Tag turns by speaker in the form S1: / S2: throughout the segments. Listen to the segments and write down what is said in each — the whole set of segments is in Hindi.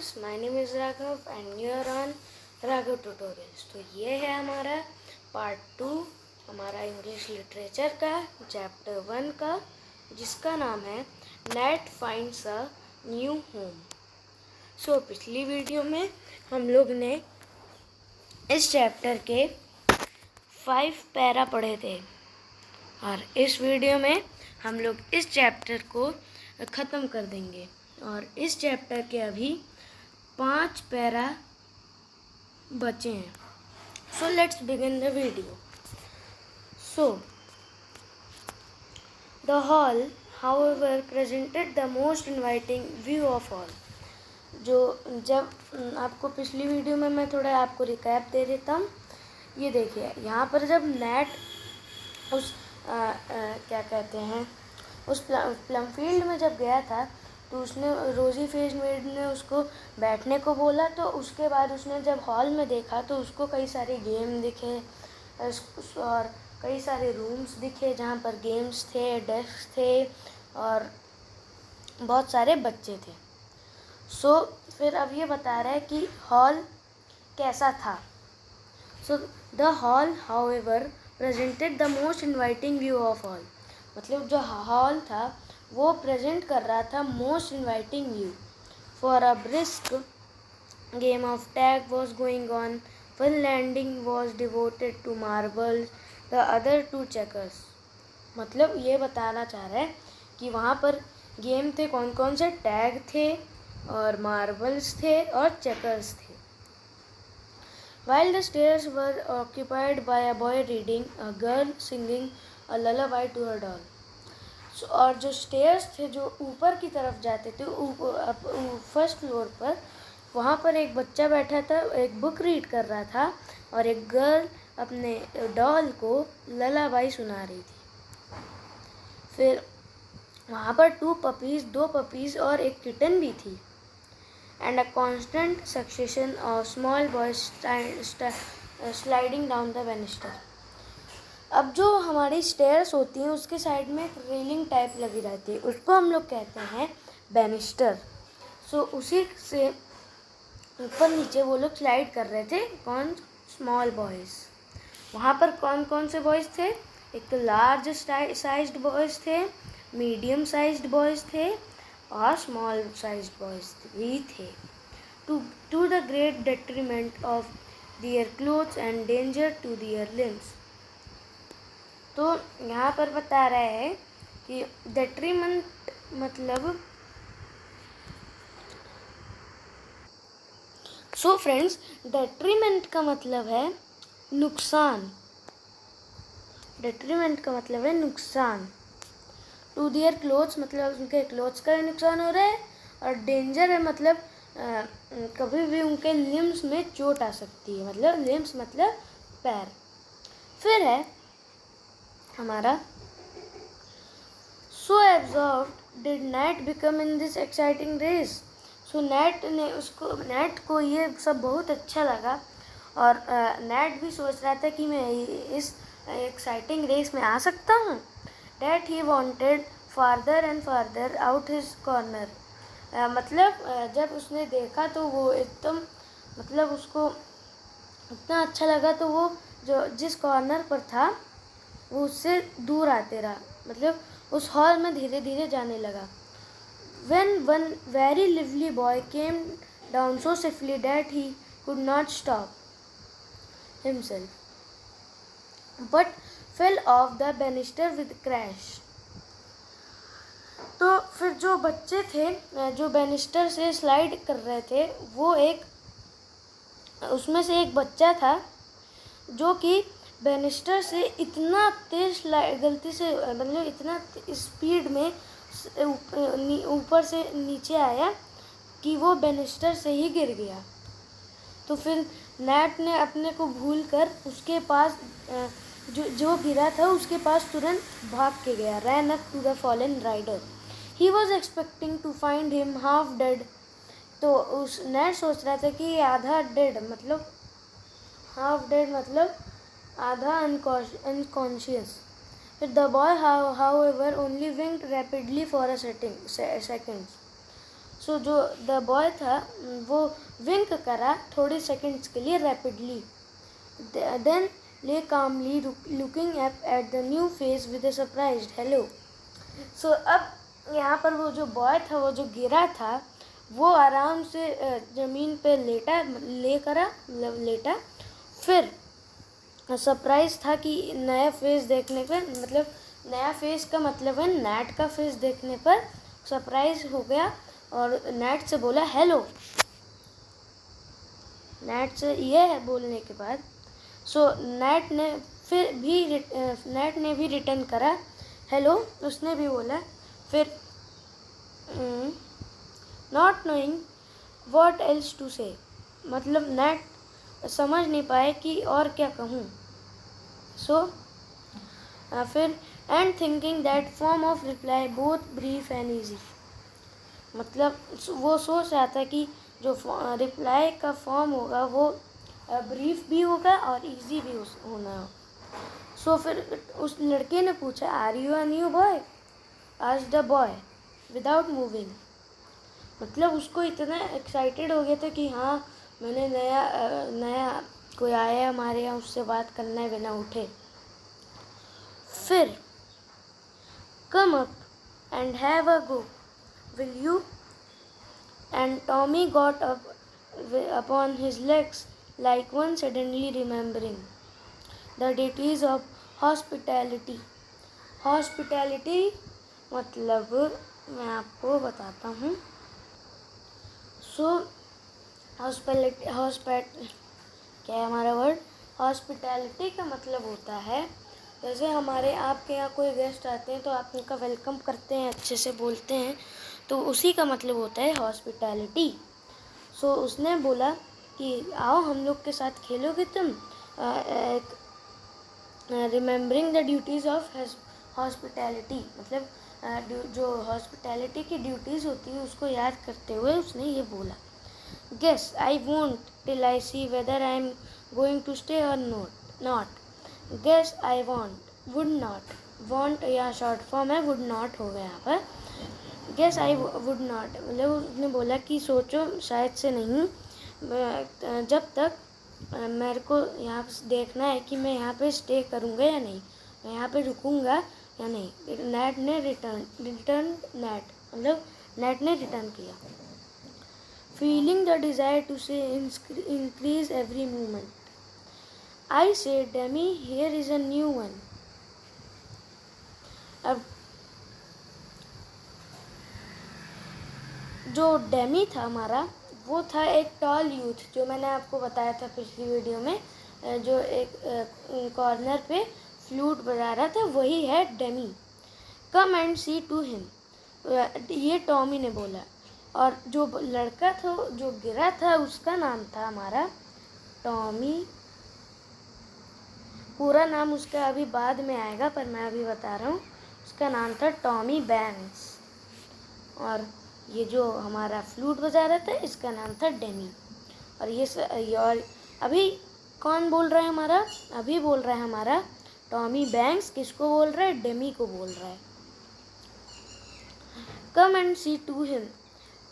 S1: learners, my name is Raghav and you are on Raghav Tutorials। तो ये है हमारा पार्ट 2 हमारा इंग्लिश लिटरेचर का चैप्टर 1 का, जिसका नाम है Nat finds a new home. So पिछली वीडियो में हम लोग ने इस चैप्टर के 5 पैरा पढ़े थे और इस वीडियो में हम लोग इस चैप्टर को ख़त्म कर देंगे और इस चैप्टर के अभी 5 पैरा बचे हैं। So let's begin the video. So the hall however presented the most inviting view of all. जब आपको पिछली वीडियो में मैं थोड़ा आपको रिकैप दे देता हूँ। ये देखिए यहाँ पर जब नेट उस क्या कहते हैं उस प्लम फील्ड में जब गया था तो उसने रोजी फेस मेड ने उसको बैठने को बोला। तो उसके बाद उसने जब हॉल में देखा तो उसको कई सारे गेम दिखे और कई सारे रूम्स दिखे जहाँ पर गेम्स थे, डेस्क थे और बहुत सारे बच्चे थे। सो फिर अब ये बता रहा है कि हॉल कैसा था। So the hall however presented the most inviting view of all. मतलब जो हॉल था वो प्रेजेंट कर रहा था most inviting view. For a brisk game of tag was going on. One landing was devoted to marbles, the other two checkers. मतलब ये बताना चाह रहा है कि वहाँ पर गेम थे, कौन कौन से टैग थे और मार्बल्स थे और चेकर्स थे। While the stairs were occupied by a boy reading, a girl singing a lullaby to her doll. और जो स्टेयर्स थे जो ऊपर की तरफ जाते थे फर्स्ट फ्लोर पर, वहाँ पर एक बच्चा बैठा था, एक बुक रीड कर रहा था और एक गर्ल अपने डॉल को ललाबाई सुना रही थी। फिर वहाँ पर 2 पपीज़ और एक किटन भी थी। And a constant succession of small boys sliding down the banister. अब जो हमारी स्टेयर्स होती हैं उसके साइड में एक रेलिंग टाइप लगी रहती है, उसको हम लोग कहते हैं बैनिस्टर। सो उसी से ऊपर नीचे वो लोग स्लाइड कर रहे थे। कौन? Small boys. वहाँ पर कौन कौन से बॉयज़ थे? एक तो लार्ज साइज्ड बॉयज़ थे, मीडियम साइज्ड बॉयज़ थे और स्मॉल साइज्ड बॉयज़ भी थे। To the great detriment of their clothes and danger to their limbs. तो यहाँ पर बता रहा है कि डेट्रीमेंट मतलब सो फ्रेंड्स, डेट्रीमेंट का मतलब है नुकसान। डेट्रीमेंट का मतलब है नुकसान। टू दियर क्लोथ्स मतलब उनके क्लोथ्स का नुकसान हो रहा है और डेंजर है मतलब कभी भी उनके लिम्स में चोट आ सकती है। मतलब लिम्स मतलब पैर। फिर है हमारा so absorbed did Nat become in this exciting race. So Nat को ये सब बहुत अच्छा लगा और नेट भी सोच रहा था कि मैं इस एक्साइटिंग रेस में आ सकता हूँ। That he wanted farther and farther out his corner। मतलब जब उसने देखा तो वो एकदम मतलब उसको इतना अच्छा लगा तो वो जो जिस कॉर्नर पर था वो उससे दूर आते रहा, मतलब उस हॉल में धीरे धीरे जाने लगा। When one very lively boy came down so swiftly that he could not stop himself but fell off the banister with crash। तो फिर जो बच्चे थे जो बैनिस्टर से स्लाइड कर रहे थे वो उसमें से एक बच्चा था जो कि बैनिस्टर से इतना तेज गलती से मतलब इतना स्पीड में ऊपर से नीचे आया कि वो बैनिस्टर से ही गिर गया। तो फिर नेट ने अपने को भूल कर उसके पास जो गिरा था उसके पास तुरंत भाग के गया। Ran up to the fallen rider. He was expecting to find him half dead. तो उस नेट सोच रहा था कि आधा डेड मतलब हाफ डेड मतलब आधा अनकॉन्शियस। फिर the boy however only winked rapidly for a second. So जो द बॉय था वो विंक करा थोड़े सेकंड्स के लिए rapidly, then lay calmly looking at the new face with a surprised hello. So अब यहाँ पर वो जो बॉय था, वो जो गिरा था, वो आराम से ज़मीन पे लेटा। फिर सरप्राइज था कि नया फेस देखने पर, मतलब नया फेस का मतलब है नैट का फेस देखने पर सरप्राइज हो गया और नैट से बोला हेलो। नैट से ये बोलने के बाद नैट ने भी रिटर्न करा हेलो, उसने भी बोला। फिर not knowing what else to say, मतलब नैट समझ नहीं पाए कि और क्या कहूँ। फिर and thinking that form of reply both brief and easy, मतलब वो सोच रहा था कि जो रिप्लाई का फॉर्म होगा वो ब्रीफ भी होगा और इजी भी होना हो। फिर उस लड़के ने पूछा are you a new boy, asked the boy without moving, मतलब उसको इतना एक्साइटेड हो गया था कि हाँ मैंने नया कोई आया हमारे यहाँ, उससे बात करना है बिना उठे। फिर come up and have a go will you, and Tommy got up upon his legs like one suddenly remembering the duties of hospitality. Hospitality मतलब मैं आपको बताता हूँ। क्या है हमारा वर्ड? हॉस्पिटैलिटी का मतलब होता है जैसे हमारे आपके यहाँ कोई गेस्ट आते हैं तो आप उनका वेलकम करते हैं, अच्छे से बोलते हैं, तो उसी का मतलब होता है हॉस्पिटैलिटी। उसने बोला कि आओ हम लोग के साथ खेलोगे तुम, remembering the duties of hospitality, मतलब जो हॉस्पिटैलिटी की ड्यूटीज़ होती है उसको याद करते हुए उसने ये बोला। Guess I won't till I see whether I am going to stay or not. Guess I would not, won't या शॉर्ट फॉर्म है, वुड नॉट हो गया यहाँ पर। गेस आई वुड नॉट मतलब उसने बोला कि सोचो शायद से नहीं, जब तक मेरे को यहाँ देखना है कि मैं यहाँ पे स्टे करूँगा या नहीं, मैं यहाँ पे रुकूँगा या नहीं। नैट ने रिटर्न मतलब नैट ने रिटर्न किया। फीलिंग द डिज़ायर टू से इंक्रीज एवरी मोमेंट, आई से Demi here is a new one. अब जो डेमी था हमारा, वो था एक टॉल यूथ, जो मैंने आपको बताया था पिछली वीडियो में, जो एक कॉर्नर पे फ्लूट बजा रहा था, वही है Demi. Come and see to him, ये टॉमी ने बोला। और जो लड़का था जो गिरा था उसका नाम था हमारा टॉमी। पूरा नाम उसका अभी बाद में आएगा पर मैं अभी बता रहा हूँ, उसका नाम था टॉमी बैंक्स। और ये जो हमारा फ्लूट बजा रहा था इसका नाम था डेमी। और अभी कौन बोल रहा है हमारा? अभी बोल रहा है हमारा टॉमी बैंक्स। किसको बोल रहा है? डेमी को बोल रहा है। Come and see to him,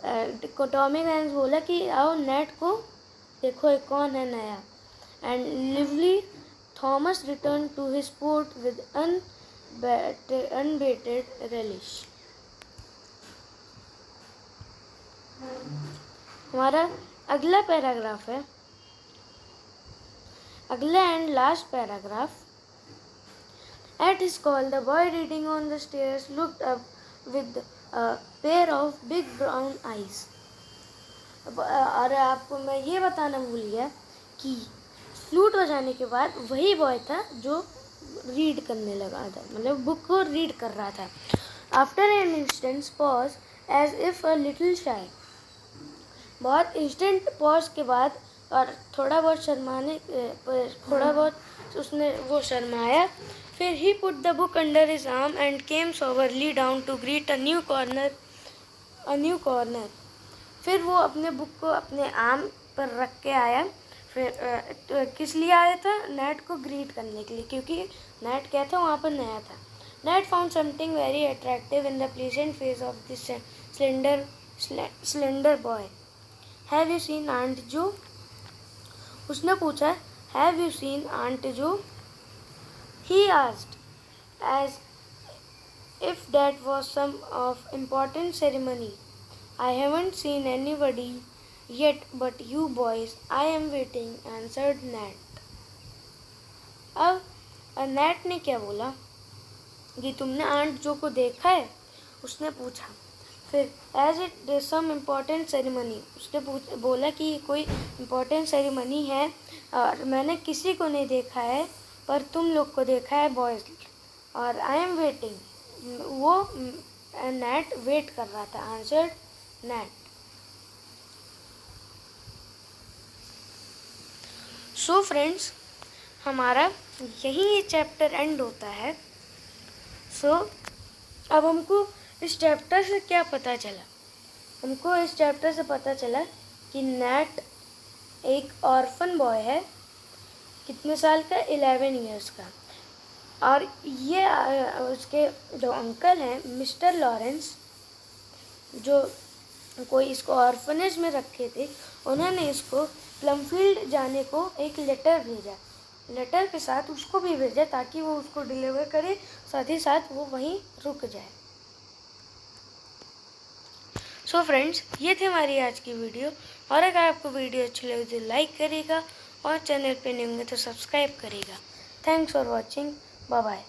S1: Tommy Banks बोला कि आओ नेट को देखो एक कौन है नया। And lively Thomas return to his port with unabated relish। हमारा अगला पैराग्राफ है, अगला and last paragraph. At his call the boy reading on the stairs looked up with a pair of big brown eyes। और आपको मैं ये बताना भूल गया कि फ्लूट बजाने के बाद वही बॉय था जो रीड करने लगा था, मतलब बुक को रीड कर रहा था। After an instant pause as if a little shy, बहुत इंस्टेंट पॉज के बाद और थोड़ा बहुत उसने वो शर्माया। फिर he put the book under his arm and came soberly down to greet a new corner। फिर वो अपने बुक को अपने आर्म पर रख के आया। फिर किस लिए आया था? नेट को ग्रीट करने के लिए, क्योंकि नेट क्या था, वहाँ पर नया था। Net found something very attractive in the pleasant face of this slender slender boy. Have you seen Aunt Jo? उसने पूछा, Have you seen Aunt Jo? He asked, as if that was some of important ceremony. I haven't seen anybody yet but you boys. I am waiting, answered Nat. अब नैट ने क्या बोला कि तुमने आंट जो को देखा है? उसने पूछा। फिर as it some important ceremony, उसने बोला कि कोई इम्पॉर्टेंट सेरेमनी है और मैंने किसी को नहीं देखा है पर तुम लोग को देखा है बॉयज़, और आई एम वेटिंग, वो नैट वेट कर रहा था, आंसर्ड नैट। सो फ्रेंड्स, हमारा यही ये चैप्टर एंड होता है। सो अब हमको इस चैप्टर से क्या पता चला? हमको इस चैप्टर से पता चला कि नैट एक ऑर्फन बॉय है, कितने साल का? 11 इयर्स का। और ये उसके जो अंकल हैं मिस्टर लॉरेंस, जो कोई इसको ऑर्फनेज में रखे थे, उन्होंने इसको प्लमफील्ड जाने को एक लेटर भेजा। लेटर के साथ उसको भी भेजा ताकि वो उसको डिलीवर करे, साथ ही साथ वो वहीं रुक जाए। सो फ्रेंड्स, ये थी हमारी आज की वीडियो, और अगर आपको वीडियो अच्छी लगी तो लाइक करिएगा और चैनल पे नहीं होंगे तो सब्सक्राइब करिएगा। Thanks for watching, bye bye.